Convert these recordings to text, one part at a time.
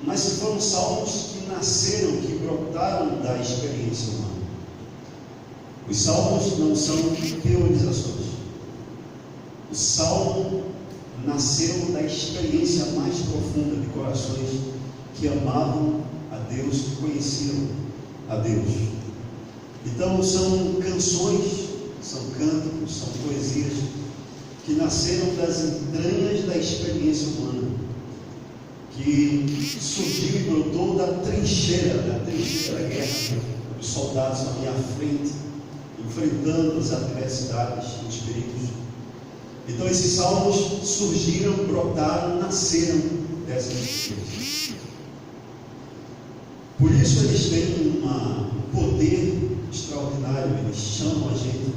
mas que foram salmos que nasceram, que brotaram da experiência humana. Os salmos não são teorizações. O salmo nasceu da experiência mais profunda de corações que amavam a Deus, que conheciam a Deus. Então são canções, são cânticos, são poesias que nasceram das entranhas da experiência humana, que surgiu e brotou da trincheira da guerra, os soldados ali à frente, enfrentando as adversidades e os perigos. Então esses salmos surgiram, brotaram, nasceram dessas experiências. Por isso eles têm um poder extraordinário. Eles chamam a gente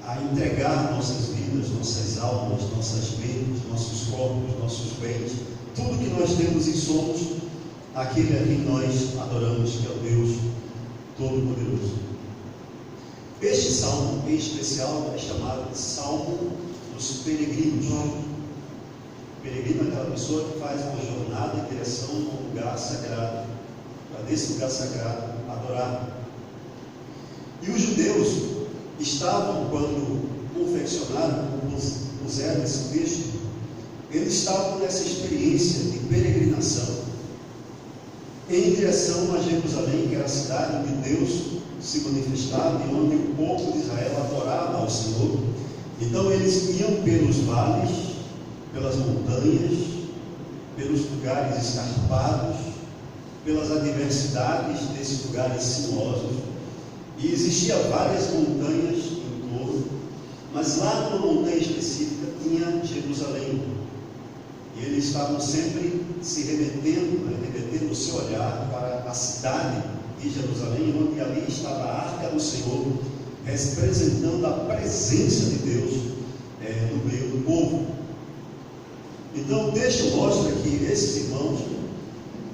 a entregar nossas vidas, nossas almas, nossas mentes, nossos corpos, nossos bens, tudo que nós temos e somos, aquele a quem nós adoramos, que é o Deus Todo-Poderoso. Este salmo em especial é chamado de Salmo dos Peregrinos. Peregrino é aquela pessoa que faz uma jornada em direção a um lugar sagrado, para desse lugar sagrado adorar. E os judeus estavam, quando confeccionaram, puseram esse texto, eles estavam nessa experiência de peregrinação em direção a Jerusalém, que era a cidade onde Deus se manifestava e onde o povo de Israel adorava ao Senhor. Então eles iam pelos vales, pelas montanhas, pelos lugares escarpados, pelas adversidades desses lugares sinuosos, e existia várias montanhas em torno, mas lá numa montanha específica tinha Jerusalém, e eles estavam sempre se remetendo o seu olhar para a cidade de Jerusalém, onde ali estava a Arca do Senhor, representando a presença de Deus no meio do povo. Então o texto mostra que esses irmãos,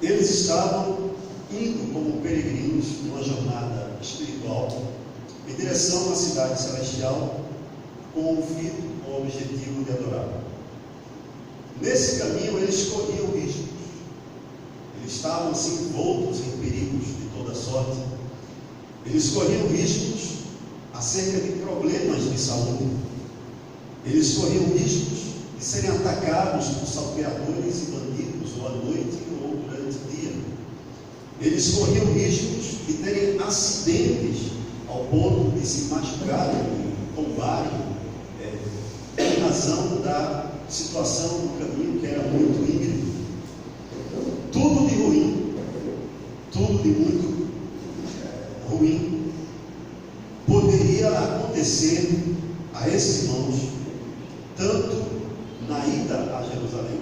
eles estavam indo como peregrinos numa jornada espiritual em direção à cidade celestial, com o fim, com o objetivo de adorar. Nesse caminho eles corriam riscos, eles estavam assim envoltos em perigos de toda sorte. Eles corriam riscos acerca de problemas de saúde, eles corriam riscos de serem atacados por salteadores e bandidos, ou à noite ou durante o dia. Eles corriam riscos de terem acidentes ao ponto de se machucarem e tombarem, em razão da situação do caminho, que era muito íngreme. Tudo de ruim, tudo de muito ruim poderia acontecer a esses irmãos, tanto na ida a Jerusalém,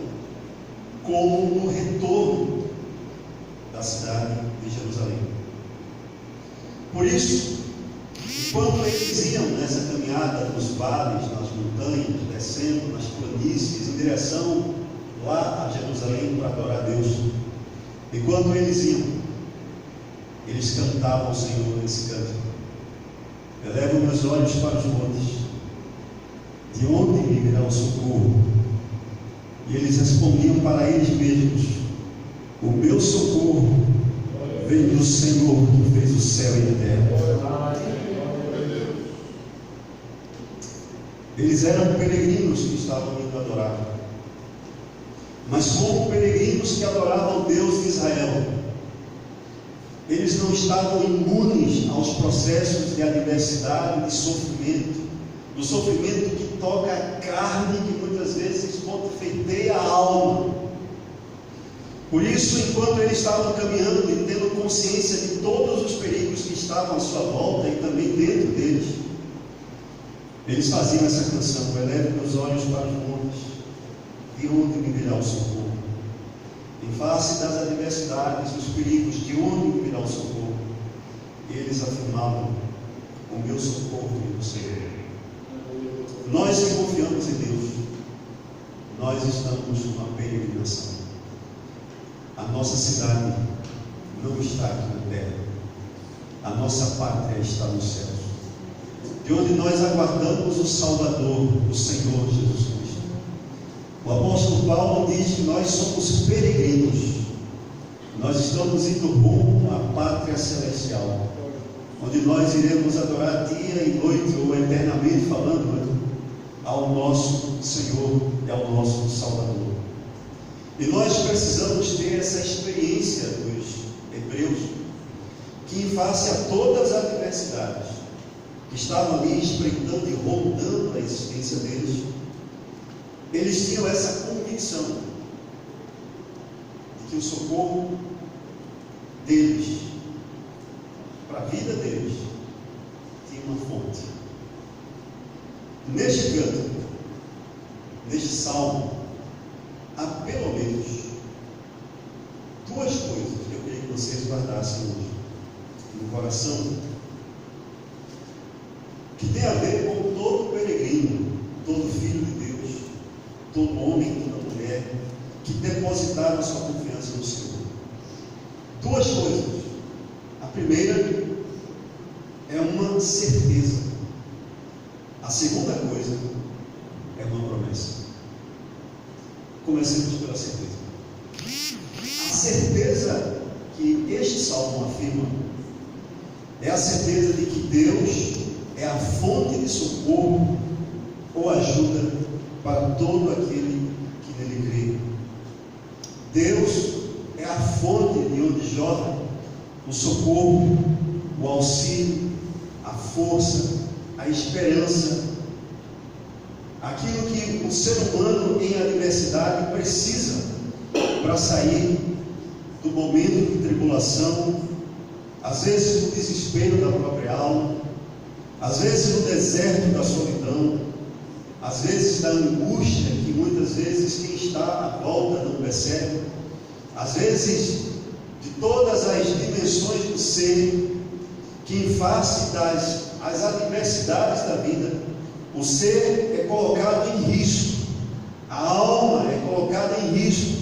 como no retorno da cidade de Jerusalém. Por isso, enquanto eles iam nessa caminhada nos vales, nas montanhas, descendo nas planícies, em direção lá a Jerusalém para adorar a Deus, enquanto eles iam, eles cantavam ao Senhor nesse canto: elevo meus olhos para os montes, de onde me virá o socorro? E eles respondiam para eles mesmos: o meu socorro vem do Senhor que fez o céu e a terra. Eles eram peregrinos que estavam indo adorar, mas como peregrinos que adoravam Deus de Israel, eles não estavam imunes aos processos de adversidade, de sofrimento, do sofrimento que toca a carne, que muitas vezes confeiteia a alma. Por isso, enquanto eles estavam caminhando e tendo consciência de todos os perigos que estavam à sua volta e também dentro deles, eles faziam essa canção: elevo meus olhos para os montes, de onde me virá o socorro? Em face das adversidades, dos perigos, de onde me virá o socorro? Eles afirmavam: o meu socorro vem do Senhor. Nós que confiamos em Deus, nós estamos numa peregrinação. A nossa cidade não está aqui na terra, a nossa pátria está nos céus, de onde nós aguardamos o Salvador, o Senhor Jesus Cristo. O apóstolo Paulo diz que nós somos peregrinos Nós estamos indo rumo à pátria celestial, onde nós iremos adorar dia e noite, ou eternamente falando, né, ao nosso Senhor e ao nosso Salvador. E nós precisamos ter essa experiência dos hebreus, que em face a todas as adversidades que estavam ali espreitando e rondando a existência deles, eles tinham essa convicção de que o socorro deles, para a vida deles, tinha uma fonte. Neste canto, neste salmo, há pelo menos duas coisas que eu queria que vocês guardassem hoje no coração, que tem a ver com todo peregrino, todo filho de Deus, todo homem, toda mulher, que depositaram a sua confiança no Senhor. Duas coisas. A primeira é uma certeza. A segunda coisa é uma promessa. Comecemos pela certeza. A certeza que este salmo afirma é a certeza de que Deus é a fonte de socorro ou ajuda para todo aquele que nele crê. Deus é a fonte de onde jorra o socorro, o auxílio, a força, a esperança, aquilo que o ser humano em adversidade precisa para sair do momento de tribulação, às vezes do desespero da própria alma, às vezes no deserto da solidão, às vezes da angústia que muitas vezes quem está à volta não percebe, às vezes de todas as dimensões do ser, que em face das adversidades da vida, o ser é colocado em risco, a alma é colocada em risco,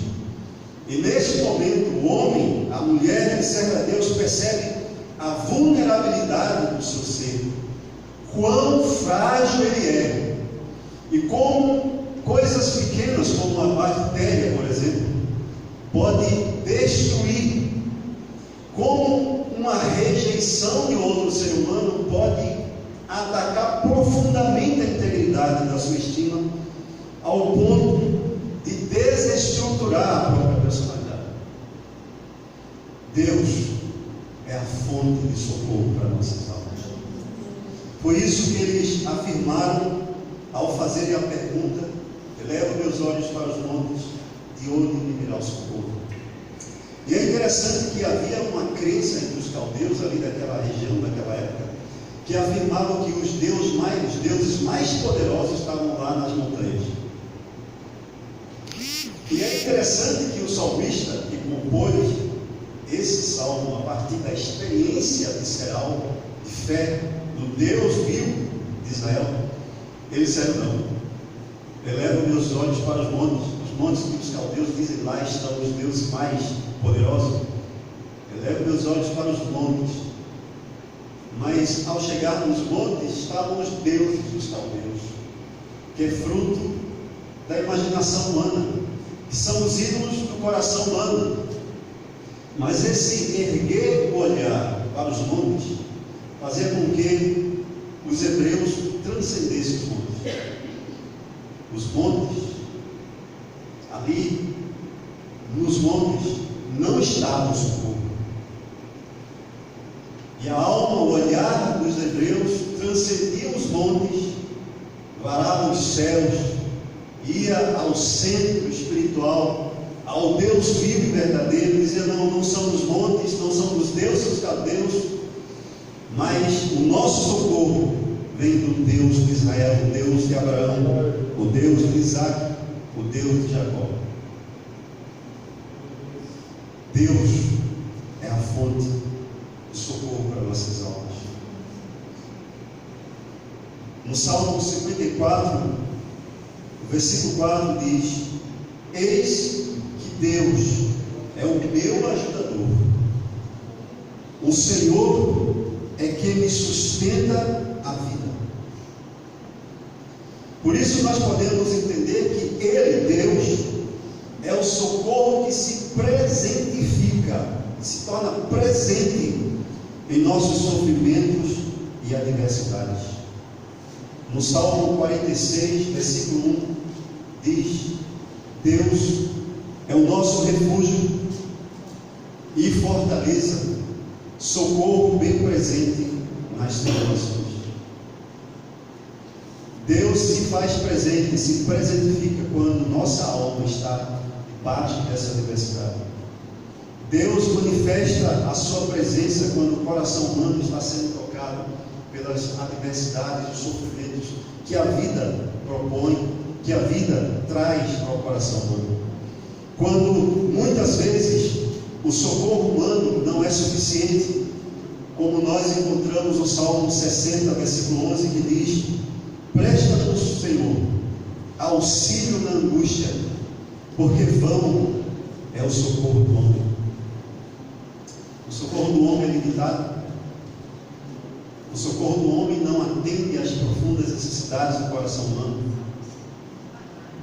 e neste momento o homem, a mulher que serve a Deus, percebe a vulnerabilidade do seu ser, quão frágil ele é, e como coisas pequenas, como uma bactéria, por exemplo, pode destruir, como uma rejeição de outro ser humano pode atacar profundamente a integridade da sua estima, ao ponto de desestruturar a própria personalidade. Deus é a fonte de socorro para nossas almas. Foi isso que eles afirmaram ao fazerem a pergunta: elevo meus olhos para os montes, de onde me virá o socorro? E é interessante que havia uma crença entre os caldeus ali daquela região, daquela época, que afirmavam que os deuses mais poderosos estavam lá nas montanhas. E é interessante que o salmista, que compôs esse salmo a partir da experiência visceral de fé no Deus vivo de Israel, ele disseram: não, elevo meus olhos para os montes que os caldeus dizem, lá estão os deuses mais poderosos. Elevo meus olhos para os montes. Mas ao chegar nos montes estavam os deuses dos caldeus, que é fruto da imaginação humana, que são os ídolos do coração humano. Mas esse erguer o olhar para os montes fazia com que os hebreus transcendessem os montes. Os montes, ali nos montes não estava o socorro. E a alma, o olhar dos hebreus transcendia os montes, varava os céus, ia ao centro espiritual, ao Deus vivo e verdadeiro, dizia: não são os montes, não são os deuses dos caldeus, mas o nosso socorro vem do Deus de Israel, o Deus de Abraão, o Deus de Isaac, o Deus de Jacó. Deus é a fonte de socorro para nossas almas. No Salmo 54, o versículo 4 diz: eis que Deus é o meu ajudador, o Senhor é quem me sustenta a vida. Por isso nós podemos entender que Ele, Deus, é o socorro que se presentifica, se torna presente em nossos sofrimentos e adversidades. No Salmo 46, versículo 1, diz: Deus é o nosso refúgio e fortaleza, socorro bem presente nas tribulações. Deus se faz presente, se presentifica quando nossa alma está debaixo dessa adversidade. Deus manifesta a sua presença quando o coração humano está sendo tocado pelas adversidades e sofrimentos que a vida propõe, que a vida traz ao coração humano. Quando muitas vezes o socorro humano não é suficiente, como nós encontramos no Salmo 60, versículo 11, que diz: presta-nos, Senhor, auxílio na angústia, porque vão é o socorro do homem. O socorro do homem é limitado. O socorro do homem não atende às profundas necessidades do coração humano.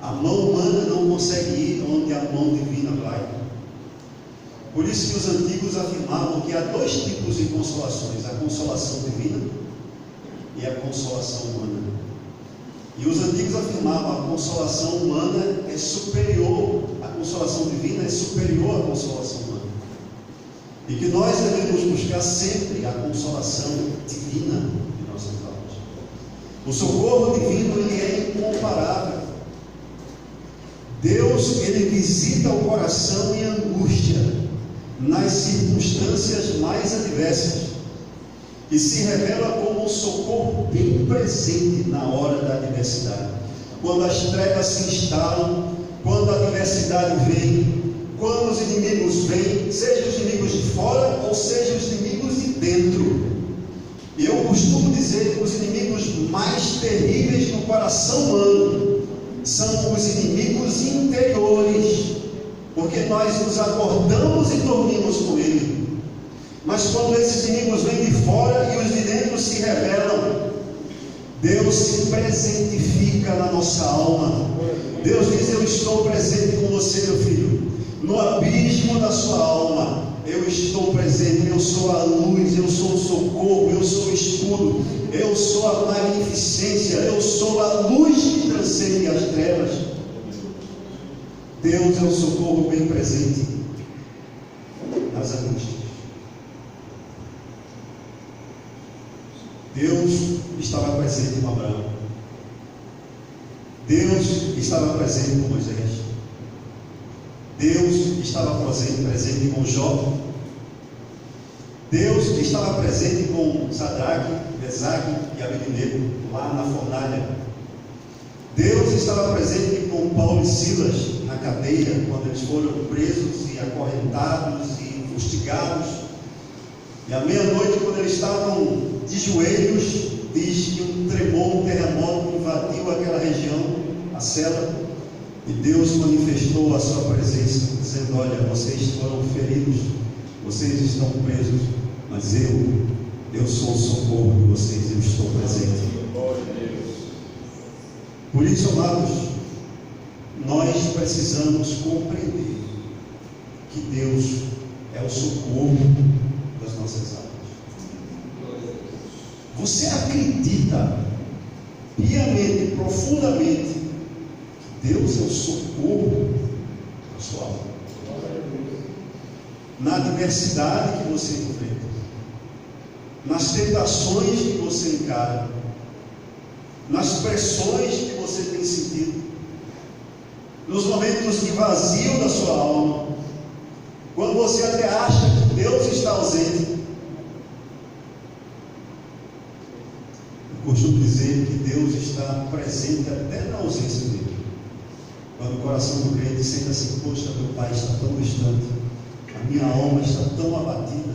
A mão humana não consegue ir onde a mão divina vai. Por isso que os antigos afirmavam que há dois tipos de consolações: a consolação divina e a consolação humana. E os antigos afirmavam que a consolação humana é superior, a consolação divina é superior à consolação humana. E que nós devemos buscar sempre a consolação divina de nossas almas. O socorro divino, ele é incomparável. Deus, ele visita o coração em angústia, nas circunstâncias mais adversas, e se revela como um socorro bem presente na hora da adversidade. Quando as trevas se instalam, quando a adversidade vem, quando os inimigos vêm, seja os inimigos de fora ou seja os inimigos de dentro. E eu costumo dizer que os inimigos mais terríveis no coração humano são os inimigos interiores, porque nós nos acordamos e dormimos com ele. Mas quando esses inimigos vêm de fora e os de dentro se revelam, Deus se presentifica na nossa alma. Deus diz: eu estou presente com você, meu filho. No abismo da sua alma, eu estou presente. Eu sou a luz, eu sou o socorro, eu sou o escudo, eu sou a magnificência, eu sou a luz que transcende as trevas. Deus é o socorro bem presente nas angústias. Deus estava presente com Abraão. Deus estava presente com Moisés. Deus estava presente com Jó. Deus estava presente com Sadraque, Mesaque e Abednego lá na fornalha. Deus estava presente com Paulo e Silas na cadeia, quando eles foram presos e acorrentados e fustigados. E à meia-noite, quando eles estavam de joelhos, diz que um tremor, um terremoto invadiu aquela região, a cela, e Deus manifestou a sua presença, dizendo: olha, vocês foram feridos, vocês estão presos, mas eu sou o socorro de vocês, eu estou presente. Por isso, amados, nós precisamos compreender que Deus é o socorro das nossas almas. Você acredita piamente, profundamente, que Deus é o socorro da sua alma? Na adversidade que você enfrenta, nas tentações que você encara, nas pressões que você tem sentido, nos momentos de vazio da sua alma, quando você até acha que Deus está ausente. Eu costumo dizer que Deus está presente até na ausência dele. Quando o coração do crente sente assim: poxa, meu Pai está tão distante, a minha alma está tão abatida,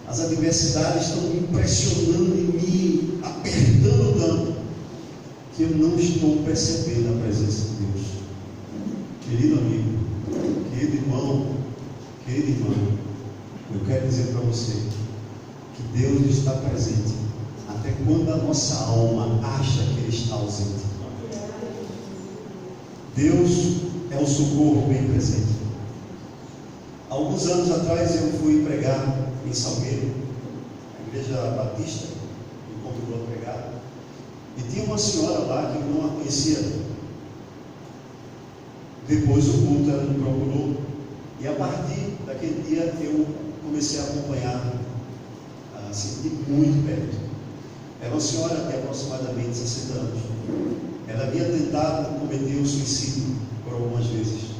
as adversidades estão me impressionando e me apertando tanto, que eu não estou percebendo a presença de Deus. Querido amigo, querido irmão, querida irmã, eu quero dizer para você que Deus está presente até quando a nossa alma acha que Ele está ausente. Deus é o socorro bem presente. Alguns anos atrás eu fui pregar em Salgueiro, a igreja batista, me convidou a pregar, e tinha uma senhora lá que eu não a conhecia. Depois o culto ela me procurou, e a partir daquele dia eu comecei a acompanhar, assim, de muito perto. Era uma senhora de aproximadamente 60 anos. Ela havia tentado cometer o suicídio por algumas vezes.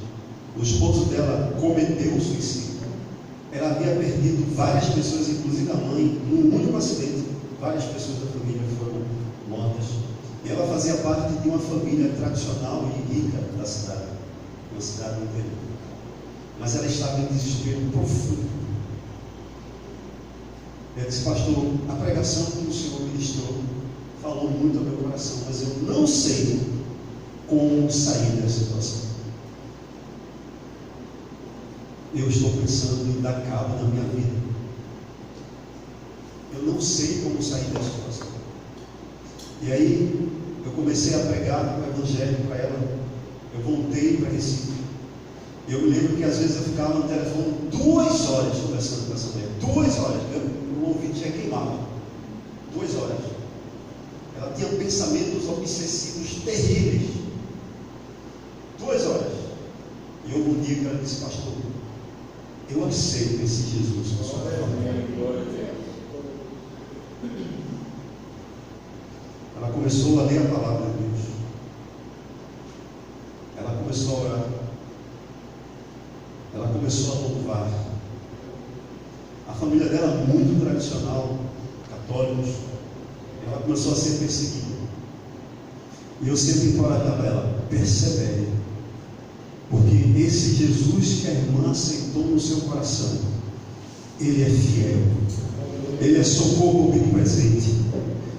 O esposo dela cometeu o suicídio. Ela havia perdido várias pessoas, inclusive a mãe, num único acidente. Várias pessoas da família foram mortas. E ela fazia parte de uma família tradicional e rica da cidade, uma cidade inteira. Mas ela estava em desespero profundo. Ela disse: pastor, a pregação que o Senhor ministrou falou muito ao meu coração, mas eu não sei como sair dessa situação. Eu estou pensando em dar cabo na minha vida. Eu não sei como sair dessa situação. E aí eu comecei a pregar o evangelho para ela. Eu voltei para Recife. Eu me lembro que às vezes eu ficava no telefone 2 horas conversando com essa mulher. 2 horas. O ouvido já queimava. 2 horas. Ela tinha pensamentos obsessivos terríveis. 2 horas. E houve um dia que ela disse: pastor, eu aceito esse Jesus na sua família. Ela começou a ler a palavra de Deus. Ela começou a orar. Ela começou a louvar. A família dela, muito tradicional, católicos, ela começou a ser perseguida. E eu sempre encorajava ela: persevere, porque esse Jesus que a irmã aceitou no seu coração, Ele é fiel, Ele é socorro bem presente,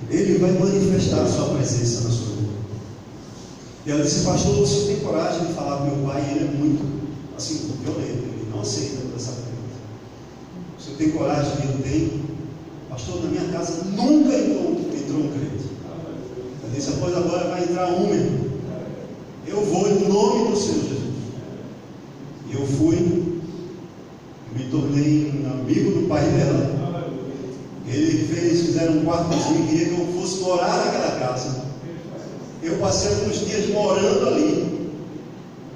Ele vai manifestar a sua presença na sua vida. E ela disse: pastor, você tem coragem de falar com meu pai? Ele é muito, assim, violento, ele não aceita essa pergunta. Você tem coragem? Eu tenho. Pastor, na minha casa nunca entrou um crente. Ela disse: pois agora vai entrar um, irmão. Eu vou em nome do Senhor Jesus. E eu fui, me tornei um amigo do pai dela. Fizeram um quartozinho e queria que eu fosse morar naquela casa. Eu passei alguns dias morando ali.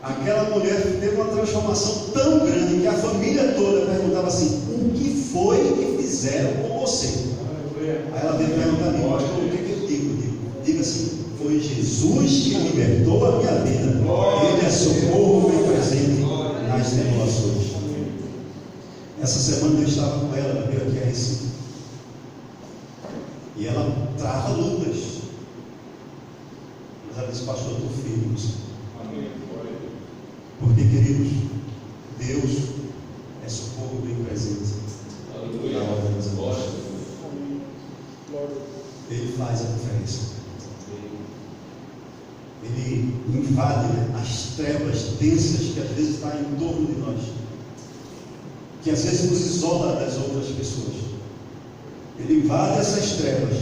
Aquela mulher teve uma transformação tão grande que a família toda perguntava assim: o que foi que fizeram com você? Aí ela veio perguntar a mim: pastor, o que é que eu digo? Diga assim: foi Jesus que libertou a minha vida. Ele é socorro bem presente nas tribulações. Essa semana eu estava com ela, veio aqui a Recife, e ela trava lutas, mas ela disse: pastor, eu estou firme. Porque, queridos, Deus é socorro bem presente na hora das angústias. Ele faz a diferença. Ele invade as trevas densas que às vezes estão em torno de nós, que às vezes nos isola das outras pessoas. Ele invade essas trevas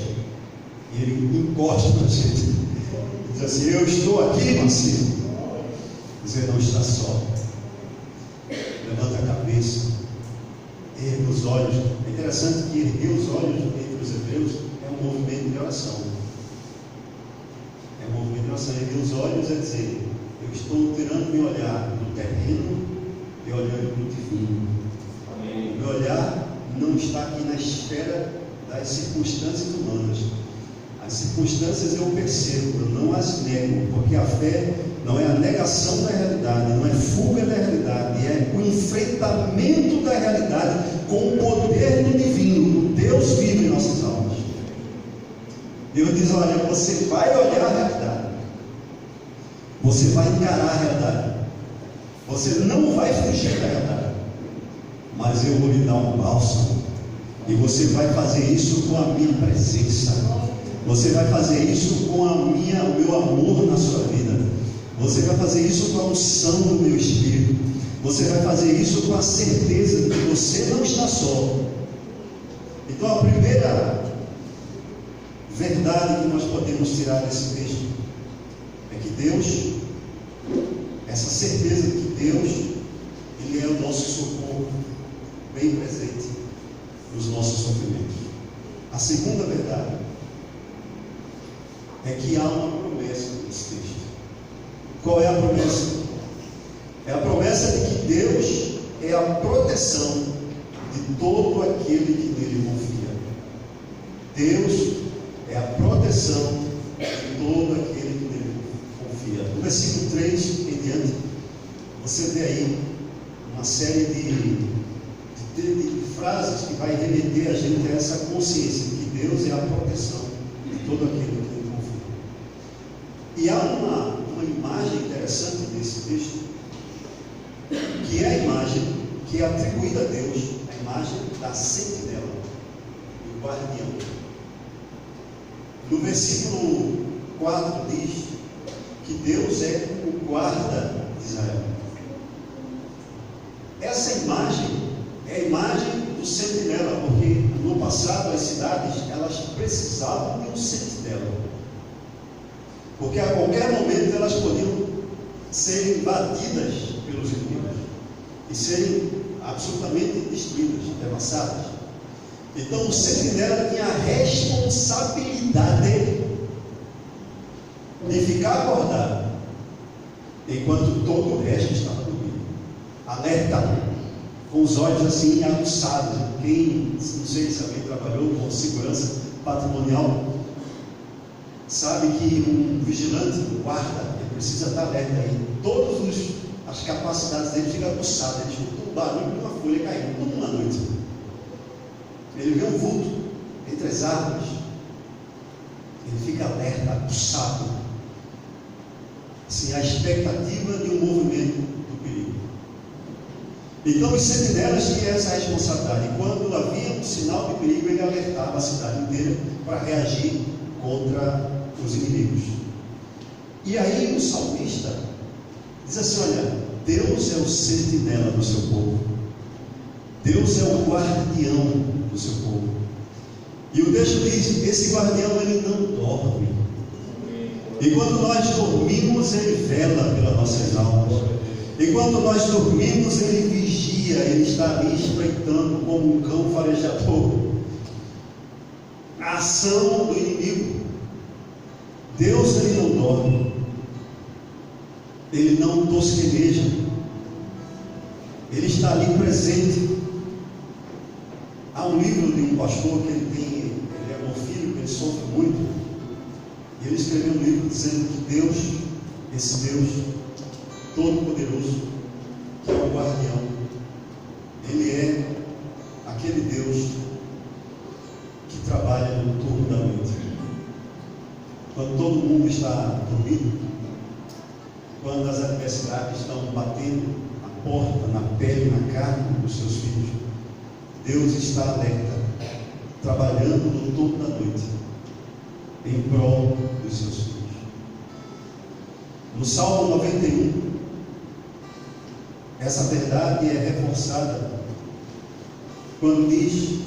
e ele encosta na gente e diz assim: eu estou aqui, Marcelo. Você não está só. Levanta a cabeça, ergue os olhos. É interessante que erguer os olhos entre os hebreus é um movimento de oração. É um movimento de oração. Erguer os olhos é dizer: eu estou tirando meu olhar do terreno e olhando para o divino. Amém. Meu olhar não está aqui na esfera das circunstâncias humanas. As circunstâncias eu percebo, eu não as nego, porque a fé não é a negação da realidade, não é fuga da realidade, é o enfrentamento da realidade com o poder do divino, do Deus vivo em nossas almas. Deus diz: olha, você vai olhar a realidade, você vai encarar a realidade, você não vai fugir da realidade, mas eu vou lhe dar um bálsamo, e você vai fazer isso com a minha presença. Você vai fazer isso com o meu amor na sua vida. Você vai fazer isso com a unção do meu Espírito. Você vai fazer isso com a certeza de que você não está só. Então, a primeira verdade que nós podemos tirar desse texto é que Deus, essa certeza de que Deus, Ele é o nosso socorro corpo bem presente nos nossos sofrimentos. A segunda verdade é que há uma promessa nesse texto. Qual é a promessa? É a promessa de que Deus é a proteção de todo aquele que nele confia. Deus é a proteção de todo aquele que nele confia. No versículo 3 em diante, você vê aí uma série de frases que vai remeter a gente a essa consciência de que Deus é a proteção de todo aquele que nele confia. E há uma imagem interessante nesse texto, que é a imagem que é atribuída a Deus, a imagem da sentinela, do guardião. No versículo 4 diz que Deus é o guarda de Israel. Essa imagem é a imagem do sentinela, porque no passado as cidades elas precisavam de um sentinela, porque a qualquer momento elas podiam ser invadidas pelos inimigos e serem absolutamente destruídas, devassadas. Então o sentinela tinha a responsabilidade de ficar acordado enquanto todo o resto estava dormindo, alerta, com os olhos assim aguçados. Quem, não sei se alguém trabalhou com segurança patrimonial, sabe que um vigilante, um guarda, ele precisa estar alerta aí. Todas as capacidades dele ficam aguçadas. Ele escuta um barulho de uma folha caindo numa noite. Ele vê um vulto entre as árvores. Ele fica alerta, aguçado. Assim, a expectativa de um movimento do perigo. Então os sentinelas tinham essa responsabilidade. E quando havia um sinal de perigo, ele alertava a cidade inteira para reagir contra os inimigos. E aí o salmista diz assim: olha, Deus é o sentinela do seu povo, Deus é o guardião do seu povo. E o texto diz: esse guardião ele não dorme, e quando nós dormimos ele vela pelas nossas almas, e quando nós dormimos ele vigia, ele está ali espreitando como um cão farejador a ação do inimigo. Deus ele não dorme, ele não tosqueneja, ele está ali presente. Há um livro de um pastor que ele é meu filho, que ele sofre muito, e ele escreveu um livro dizendo que Deus, esse Deus todo-poderoso, que é o guardião, ele é aquele Deus que trabalha no turno da noite. Quando todo mundo está dormindo, quando as adversidades estão batendo na porta, na pele, na carne dos seus filhos, Deus está alerta, trabalhando no turno da noite, em prol dos seus filhos. No Salmo 91, essa verdade é reforçada quando diz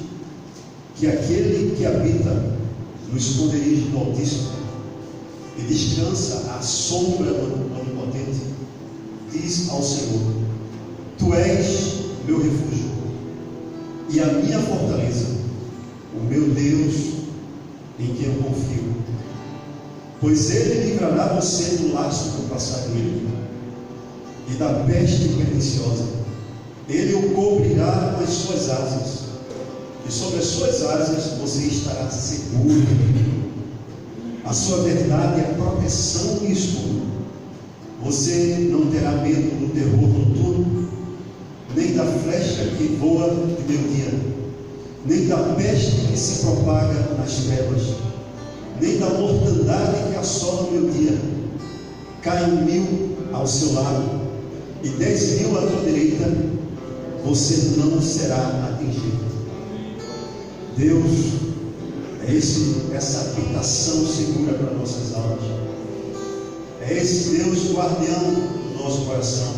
que aquele que habita no esconderijo do Altíssimo e descansa à sombra do Onipotente, diz ao Senhor: Tu és meu refúgio e a minha fortaleza, o meu Deus em quem eu confio. Pois ele livrará você do laço do passarinho e da peste perniciosa. Ele o cobrirá com as suas asas, e sobre as suas asas você estará seguro. A sua verdade é proteção e escudo. Você não terá medo do terror noturno, nem da flecha que voa de meio-dia, nem da peste que se propaga nas trevas, nem da mortandade que assola o meio-dia. Cai 1000 ao seu lado e 10.000 à tua direita, você não será atingido. Deus é essa habitação segura para nossas almas. É esse Deus guardião do nosso coração,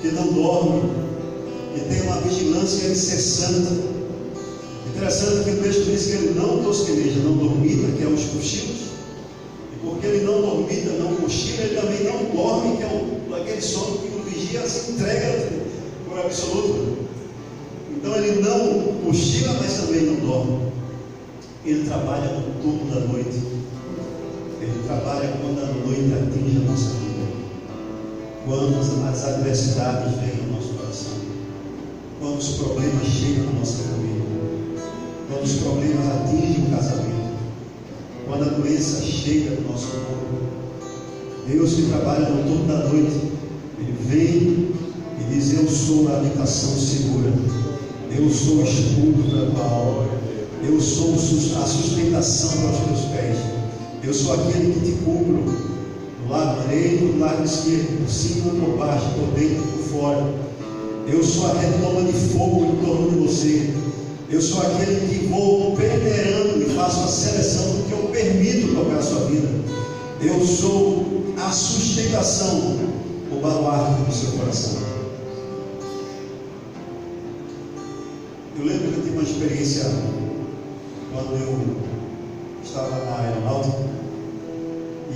que não dorme, que tem uma vigilância incessante. Interessante que o texto diz que ele não tosqueneja, não dormita, que é os cochilos. E porque ele não dormita, não cochila, ele também não dorme, que é aquele sono que o vigia se entrega por absoluto. ele não cochila, mas também não dorme. Ele trabalha no turno da noite. Ele trabalha quando a noite atinge a nossa vida, quando as adversidades vêm ao nosso coração, quando os problemas chegam na nossa família, quando os problemas atingem o casamento, quando a doença chega no nosso corpo. Deus que trabalha no turno da noite, Ele vem e diz: eu sou a habitação segura, eu sou o escudo da tua alma, eu sou a sustentação para os teus pés, eu sou aquele que te cubro do lado direito, do lado esquerdo, por cima, por baixo, por dentro, por fora. Eu sou a redoma de fogo em torno de você. Eu sou aquele que vou peneirando e faço a seleção do que eu permito tocar a sua vida. Eu sou a sustentação, o baluarte do seu coração. Eu lembro que eu tive uma experiência quando eu estava na aeronáutica,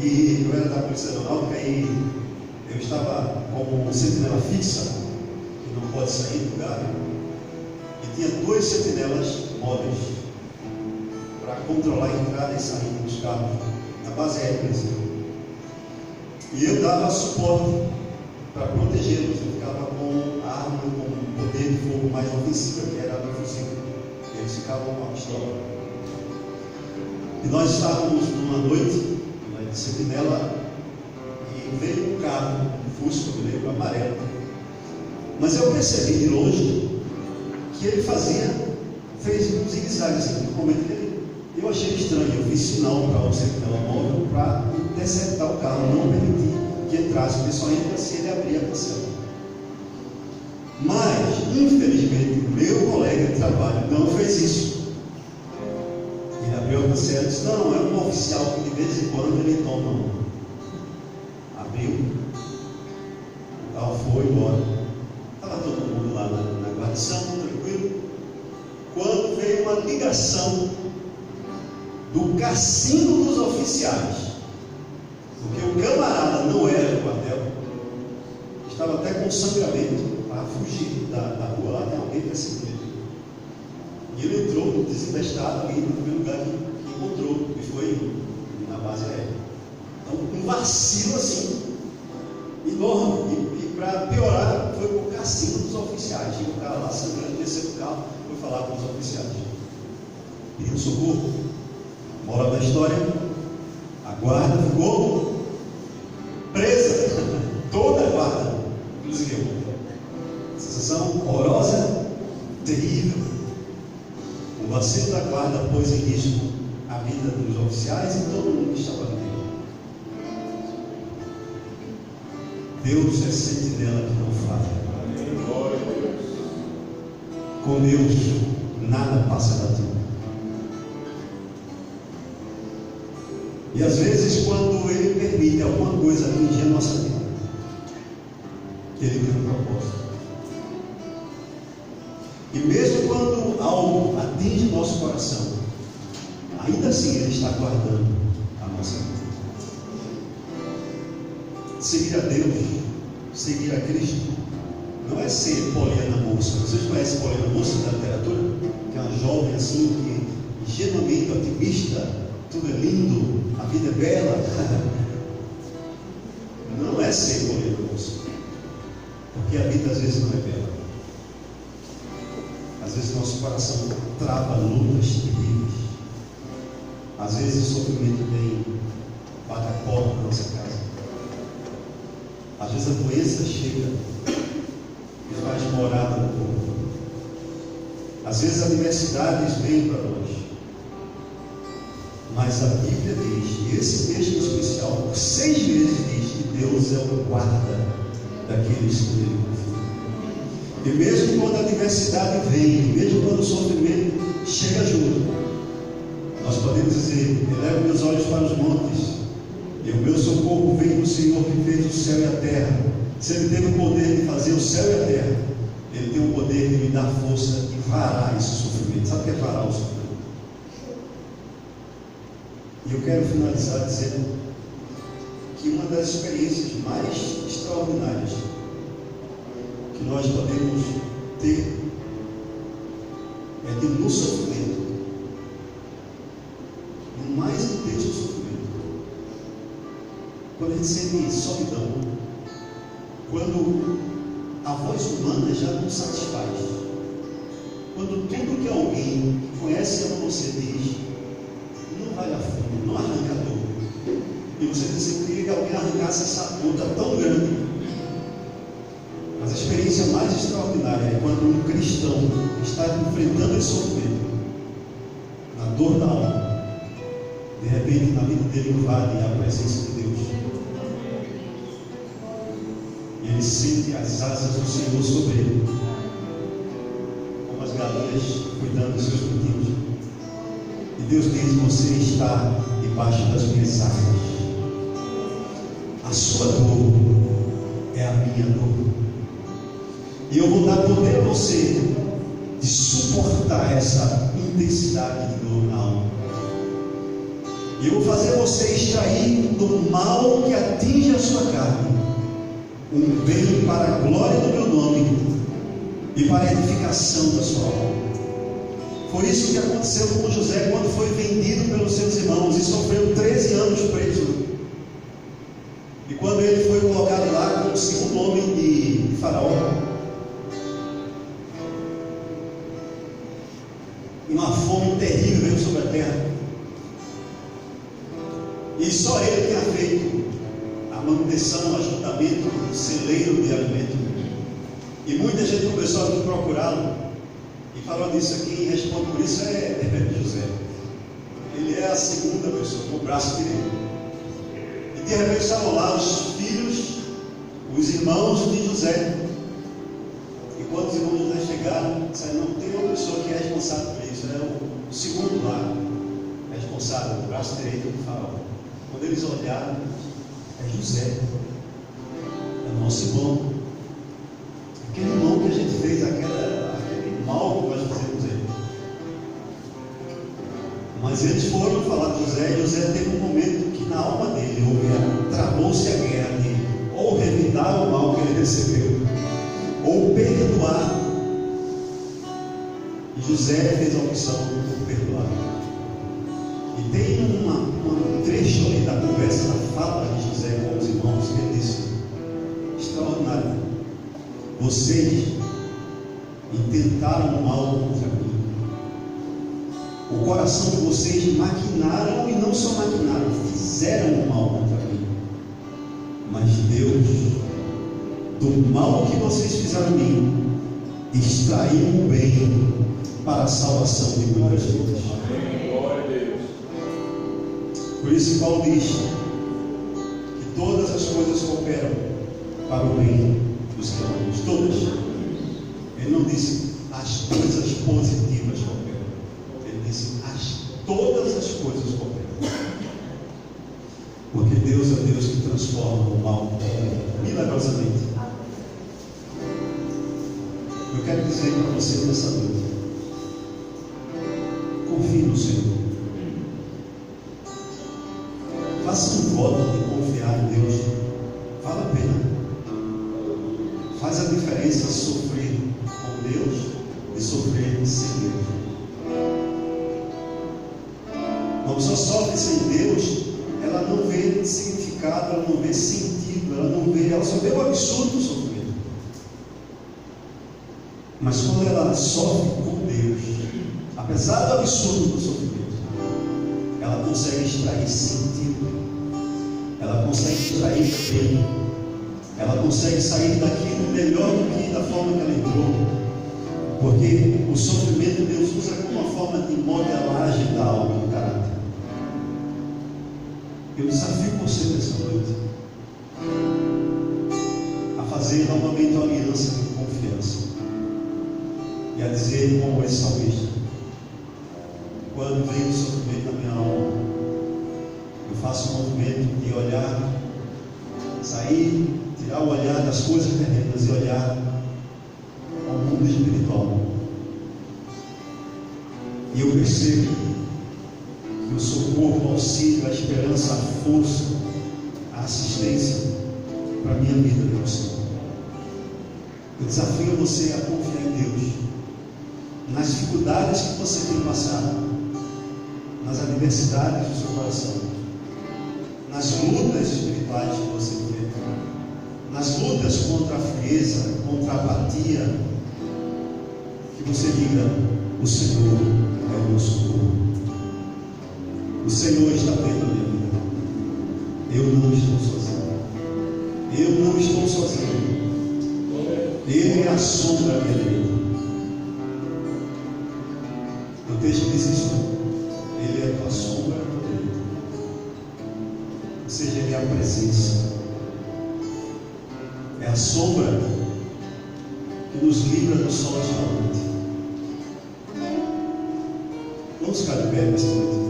e eu era da polícia aeronáutica, e eu estava como sentinela fixa, que não pode sair do lugar, e tinha 2 sentinelas móveis para controlar a entrada e saída dos carros na base aérea. E eu dava suporte para protegê-los. Eu ficava com a arma com poder de fogo mais ofensiva, que era a do fuzil. Eles ficavam com a pistola. E nós estávamos numa noite de sentinela, e veio um carro, um Fusca, eu lembro, amarelo. Mas eu percebi de longe que ele fez um zigue-zague assim, no momento que eu achei estranho. Eu fiz sinal para o sentinela móvel para interceptar o carro, não permitir que entrasse, porque só entra se ele abrir a cancela. Mas, infelizmente, meu colega de trabalho não fez isso. Ele abriu a cancela e disse: não, é um oficial que de vez em quando ele toma. Abriu, o carro foi embora. Estava todo mundo lá na guarnição, tranquilo. Quando veio uma ligação do cassino dos oficiais, porque o camarada não era do quartel, estava até com sangramento para fugir da rua, lá tem alguém perseguindo ele. E ele entrou desinvestado ali no primeiro lugar que encontrou, que foi na base aérea. Então, um vacilo assim, enorme. E para piorar, foi para o cassino dos oficiais. Chegou o cara lá sangrando, desceu do carro, foi falar com os oficiais. Pediu socorro. Moral da história: a guarda ficou presa, toda a guarda, inclusive eu. Sensação horrorosa, terrível. O vacilo da guarda pôs em risco a vida dos oficiais e todo mundo que estava ali. Deus é sentinela que não falha. Com Deus nada passa batido. E às vezes, quando Ele permite alguma coisa atingir a nossa vida, Ele tem um propósito. E mesmo quando algo atinge nosso coração, ainda assim Ele está guardando a nossa vida. Seguir a Deus, seguir a Cristo, não é ser Poliana Moça. Vocês conhecem Poliana Moça da literatura? Que é uma jovem assim, que genuinamente otimista, tudo é lindo, a vida é bela. Não é ser Poliana Moça, porque a vida às vezes não é bela. Às vezes nosso coração trava lutas terríveis. Às vezes o sofrimento vem, bate a porta da nossa casa. Às vezes a doença chega e faz morada no corpo. Às vezes adversidades vêm para nós. Mas a Bíblia diz, e esse texto especial, por 6 vezes diz que Deus é o guarda daqueles que Ele confia. E mesmo quando a adversidade vem, mesmo quando o sofrimento chega junto, nós podemos dizer: elevo meus olhos para os montes, e o meu socorro vem do Senhor que fez o céu e a terra. Se Ele tem o poder de fazer o céu e a terra, Ele tem o poder de me dar força e varar esse sofrimento. Sabe o que é varar o sofrimento? E eu quero finalizar dizendo que uma das experiências mais extraordinárias que nós podemos ter que no sofrimento, no mais intenso sofrimento, quando a gente sente solidão, quando a voz humana já não satisfaz, quando tudo que alguém que conhece a você diz não vai a fundo, não arranca a dor, e você queria que alguém arrancasse essa ponta tão grande. Mas a experiência mais extraordinária é quando um cristão está enfrentando esse sofrimento, na dor da alma, de repente na vida dele invade a presença de Deus. E ele sente as asas do Senhor sobre ele, como as galinhas cuidando dos seus pintinhos. E Deus diz: você está debaixo das minhas asas. A sua dor é a minha dor. E eu vou dar poder a você de suportar essa intensidade de dor na alma. E eu vou fazer você extrair do mal que atinge a sua carne um bem para a glória do meu nome e para a edificação da sua alma. Foi isso que aconteceu com José quando foi vendido pelos seus irmãos e sofreu 13 anos preso. E quando ele foi colocado lá como segundo homem de Faraó, e uma fome terrível veio sobre a terra, e só ele tinha feito a manutenção, o ajuntamento do celeiro de alimento. E muita gente começou a vir procurá-lo e falou disso aqui, e responde por isso é José. Ele é a segunda pessoa, o braço direito. E de repente estavam lá os filhos, os irmãos de José. E quando os irmãos de José chegaram, disseram: não tem uma pessoa que é responsável por isso, é o segundo lá, responsável, o braço direito do Faraó. Quando eles olharam, é José, é nosso irmão, aquele irmão que a gente fez, aquele mal que nós fizemos ele. Mas eles foram falar com José, e José teve um momento que na alma dele travou-se a guerra de ou revidar o mal que ele recebeu, ou perdoar. E José fez a opção por perdoar. E tem um trecho ali da conversa, da fala de José com os irmãos, que ele disse: extraordinário, vocês intentaram o mal contra mim, o coração de vocês maquinaram, e não só maquinaram, fizeram o mal contra mim, mas Deus, do mal que vocês fizeram em mim, extraiu o bem para a salvação de muitas vidas. Glória a Deus. Por isso Paulo diz que todas as coisas cooperam para o bem dos que amamos. Todas. Ele não disse as coisas positivas cooperam. Ele disse todas as coisas cooperam. Porque Deus é Deus que transforma o mal milagrosamente. Eu quero dizer para você nessa noite: confie no Senhor. Faça um voto de confiar em Deus. Vale a pena. Faz a diferença sofrer com Deus e sofrer sem Deus. Uma pessoa sofre sem Deus, ela não vê significado, ela não vê sentido, ela só vê o absurdo do sofrimento. Mas quando ela sofre com Deus, apesar do absurdo do sofrimento, ela consegue extrair sentido, ela consegue extrair bem, ela consegue sair daquilo melhor do que da forma que ela entrou, porque o sofrimento Deus usa como uma forma de modelagem da alma e do caráter. Eu desafio você nessa noite a fazer novamente uma aliança de confiança e a dizer como esse salmista: quando vem o sofrimento na minha alma, eu faço um movimento de olhar, sair, tirar o olhar das coisas terrenas e olhar ao mundo espiritual. E eu percebo que o socorro, o auxílio, a esperança, a força, a assistência para a minha vida é o Senhor. Eu desafio você a confiar em Deus nas dificuldades que você tem passado, nas adversidades do seu coração, nas lutas espirituais que você enfrenta, nas lutas contra a frieza, contra a apatia, que você diga: o Senhor é o meu socorro. O Senhor está vendo a minha vida. Eu não estou sozinho. Eu não estou sozinho. Ele é a sombra da minha vida. O texto diz isso. Ele é a tua sombra e a tua direita. Ou seja, Ele é a presença. É a sombra que nos livra do sol escaldante. Vamos ficar de pé nessa noite.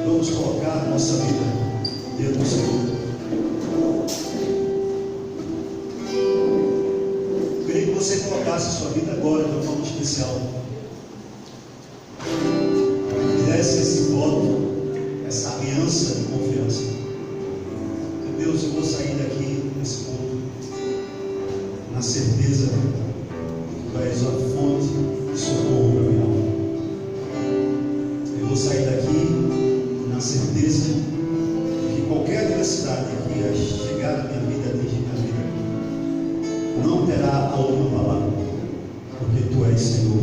Vamos colocar a nossa vida diante do Senhor. Eu queria que você colocasse a sua vida agora de uma forma especial. Fizesse esse voto, essa aliança de confiança. Meu Deus, eu vou sair daqui nesse mundo na certeza de que Tu és a fonte de socorro para a minha alma. Eu vou sair daqui na certeza de que qualquer adversidade que ia chegar na minha vida, atingir minha vida, não terá a última palavra, porque Tu és Senhor.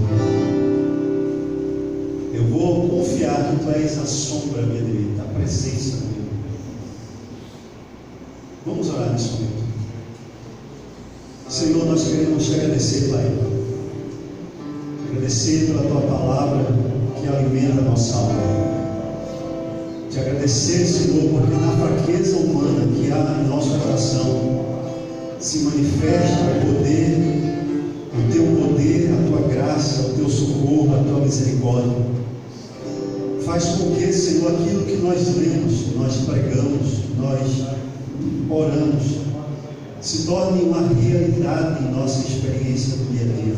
Eu vou confiar que Tu és a sombra minha direita, a presença minha. Vamos orar nesse momento. Senhor, nós queremos te agradecer, Pai. Agradecer pela Tua palavra que alimenta a nossa alma. Te agradecer, Senhor, porque na fraqueza humana que há em nosso coração se manifesta o Teu poder, a Tua graça, o Teu socorro, a Tua misericórdia. Faz com que, Senhor, aquilo que nós lemos, que nós pregamos, que nós oramos, se torne uma realidade em nossa experiência do dia a dia.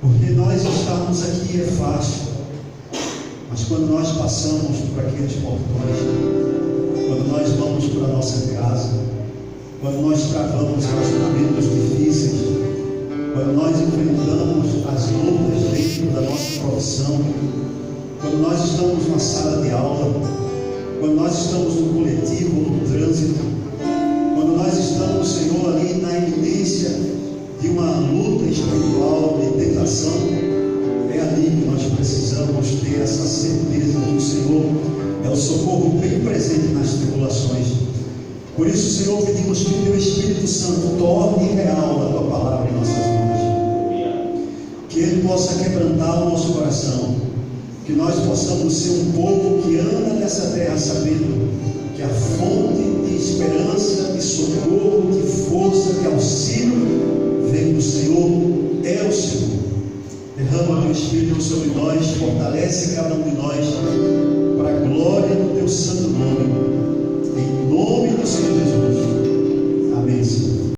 Porque nós estarmos aqui é fácil, mas quando nós passamos por aqueles portões, quando nós vamos para a nossa casa, quando nós travamos relacionamentos difíceis, quando nós enfrentamos as lutas dentro da nossa profissão, quando nós estamos na sala de aula, quando nós estamos no coletivo, no trânsito, quando nós estamos, Senhor, ali na iminência de uma luta espiritual, de tentação, é ali que nós precisamos ter essa certeza que o Senhor é o socorro bem presente nas tribulações. Por isso, Senhor, pedimos que o Teu Espírito Santo torne real a Tua palavra em nossas vidas, que Ele possa quebrantar o nosso coração, que nós possamos ser um povo que anda nessa terra sabendo que a fonte de esperança, de socorro, de força, de auxílio vem do Senhor, é o Senhor. Derrama o Teu Espírito sobre nós, fortalece cada um de nós para a glória do Teu santo